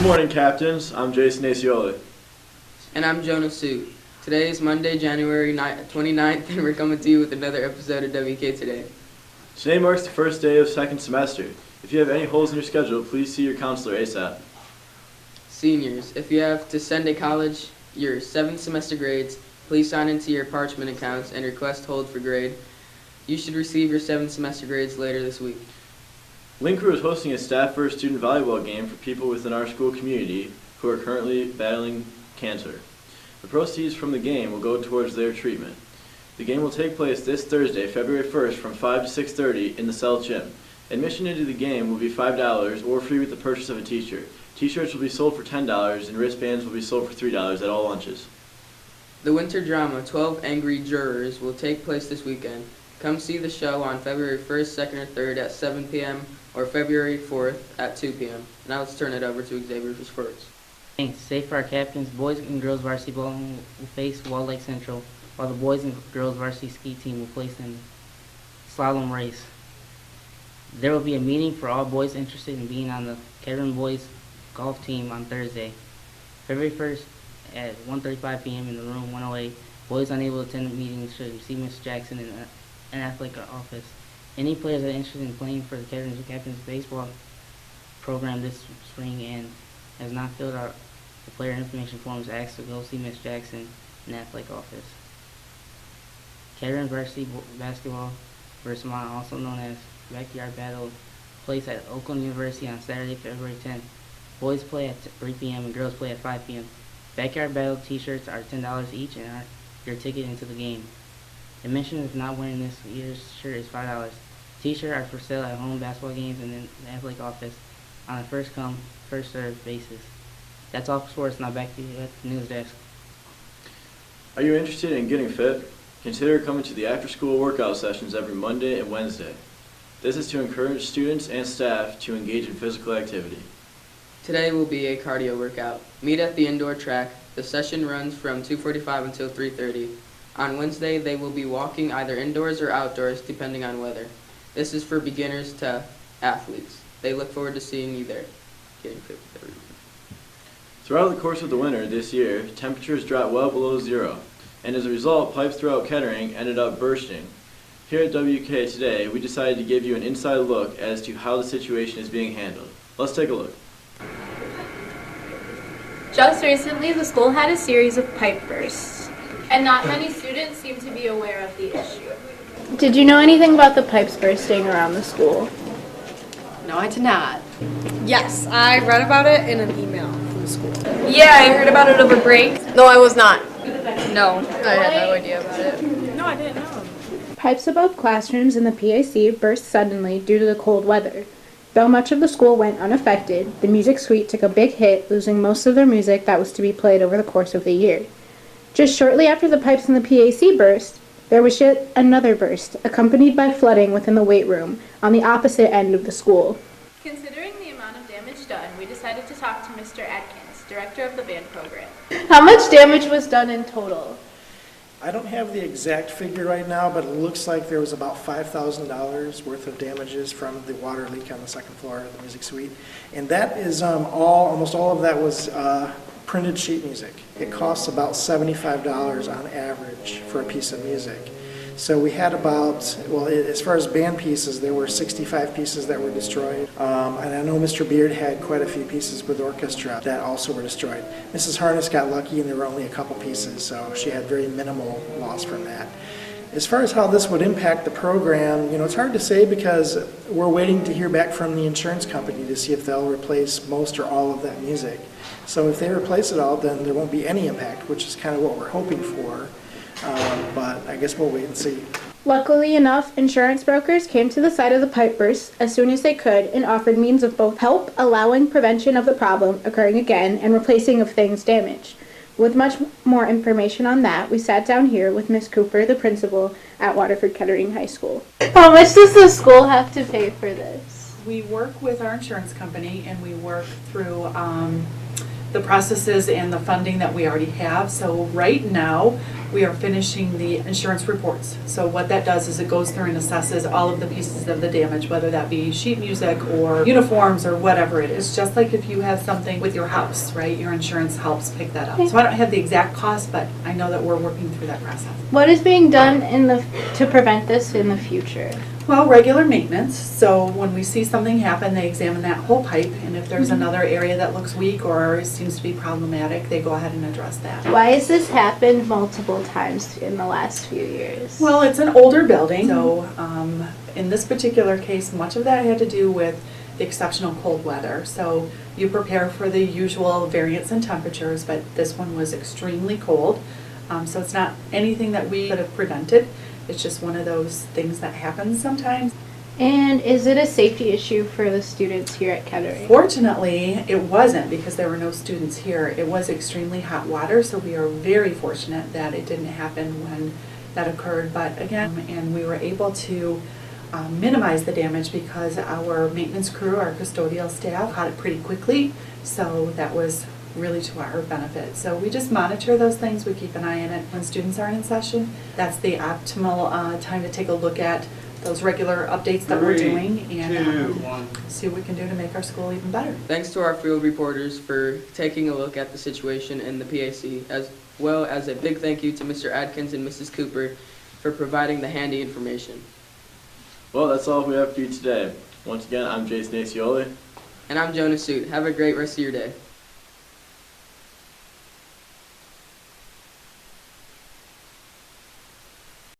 morning, Captains. I'm Jason Aciola. And I'm Jonah Suit. Today is Monday, January 29th, and we're coming to you with another episode of WK Today. Today marks the first day of second semester. If you have any holes in your schedule, please see your counselor ASAP. Seniors, if you have to send to college your 7th semester grades, please sign into your parchment accounts and request hold for grade. You should receive your 7th semester grades later this week. Link Crew is hosting a staff versus student volleyball game for people within our school community who are currently battling cancer. The proceeds from the game will go towards their treatment. The game will take place this Thursday, February 1st from 5 to 6:30 in the Cell Gym. Admission into the game will be $5 or free with the purchase of a t-shirt. T-shirts will be sold for $10 and wristbands will be sold for $3 at all lunches. The winter drama, 12 Angry Jurors, will take place this weekend. Come see the show on February 1st, 2nd, or 3rd at 7 p.m. or February 4th at 2 p.m. Now let's turn it over to Xavier for sports. Thanks. Safe for our captains. Boys and girls varsity bowling will face Wall Lake Central, while the boys and girls varsity ski team will place in slalom race. There will be a meeting for all boys interested in being on the Kettering boys golf team on Thursday, February 1st at 1:35 p.m. in the room 108. Boys unable to attend the meeting should see Ms. Jackson in an athletic office. Any players that are interested in playing for the Kettering Captains baseball program this spring and has not filled out the player information forms asked to go see Ms. Jackson in the athletic office. Kettering varsity basketball versus Mont, also known as Backyard Battle, plays at Oakland University on Saturday, February 10th. Boys play at 3 p.m. and girls play at 5 p.m. Backyard Battle t-shirts are $10 each and are your ticket into the game. Admission if not wearing this year's shirt is $5. T-shirts are for sale at home basketball games and in the athletic office on a first come, first served basis. That's all for sports. Now back to you at the news desk. Are you interested in getting fit? Consider coming to the after-school workout sessions every Monday and Wednesday. This is to encourage students and staff to engage in physical activity. Today will be a cardio workout. Meet at the indoor track. The session runs from 2:45 until 3:30. On Wednesday, they will be walking either indoors or outdoors, depending on weather. This is for beginners to athletes. They look forward to seeing you there. Getting fit with everyone. Throughout the course of the winter this year, temperatures dropped well below zero, and as a result, pipes throughout Kettering ended up bursting. Here at WK Today, we decided to give you an inside look as to how the situation is being handled. Let's take a look. Just recently, the school had a series of pipe bursts, and not many students seem to be aware of the issue. Did you know anything about the pipes bursting around the school? No, I did not. Yes, I read about it in an email from the school. Yeah, I heard about it over break. No, I was not. No, I had no idea about it. No, I didn't know. Pipes above classrooms in the PAC burst suddenly due to the cold weather. Though much of the school went unaffected, the music suite took a big hit, losing most of their music that was to be played over the course of the year. Just shortly after the pipes in the PAC burst, there was yet another burst, accompanied by flooding within the weight room on the opposite end of the school. Considering the amount of damage done, we decided to talk to Mr. Adkins, director of the band program. How much damage was done in total? I don't have the exact figure right now, but it looks like there was about $5,000 worth of damages from the water leak on the second floor of the music suite. And that is almost all of that was printed sheet music. It costs about $75 on average for a piece of music. So we had about, well, as far as band pieces, there were 65 pieces that were destroyed. And I know Mr. Beard had quite a few pieces with orchestra that also were destroyed. Mrs. Harness got lucky and there were only a couple pieces, so she had very minimal loss from that. As far as how this would impact the program, it's hard to say because we're waiting to hear back from the insurance company to see if they'll replace most or all of that music. So if they replace it all, then there won't be any impact, which is kind of what we're hoping for. But I guess we'll wait and see. Luckily enough, insurance brokers came to the site of the pipe burst as soon as they could and offered means of both help allowing prevention of the problem occurring again and replacing of things damaged. With much more information on that, we sat down here with Miss Cooper, the principal at Waterford Kettering High School. How much does the school have to pay for this? We work with our insurance company and we work through the processes and the funding that we already have. So right now, we are finishing the insurance reports. So what that does is it goes through and assesses all of the pieces of the damage, whether that be sheet music or uniforms or whatever it is. Just like if you have something with your house, right? Your insurance helps pick that up. So I don't have the exact cost, but I know that we're working through that process. What is being done to prevent this in the future? Well, regular maintenance. So when we see something happen, they examine that whole pipe, and if there's another area that looks weak or seems to be problematic, they go ahead and address that. Why has this happened multiple times in the last few years? Well, it's an older building, so in this particular case, much of that had to do with the exceptional cold weather. So you prepare for the usual variance in temperatures, but this one was extremely cold. So it's not anything that we could have prevented. It's just one of those things that happens sometimes. And is it a safety issue for the students here at Kettering? Fortunately, it wasn't, because there were no students here. It was extremely hot water, so we are very fortunate that it didn't happen when that occurred. But again, and we were able to minimize the damage because our maintenance crew, our custodial staff, caught it pretty quickly. So that was really to our benefit. So we just monitor those things. We keep an eye on it when students aren't in session. That's the optimal time to take a look at those regular updates that we're doing and see what we can do to make our school even better. Thanks to our field reporters for taking a look at the situation in the PAC, as well as a big thank you to Mr. Adkins and Mrs. Cooper for providing the handy information. Well, that's all we have for you today. Once again, I'm Jason Acioli. And I'm Jonas Suit. Have a great rest of your day.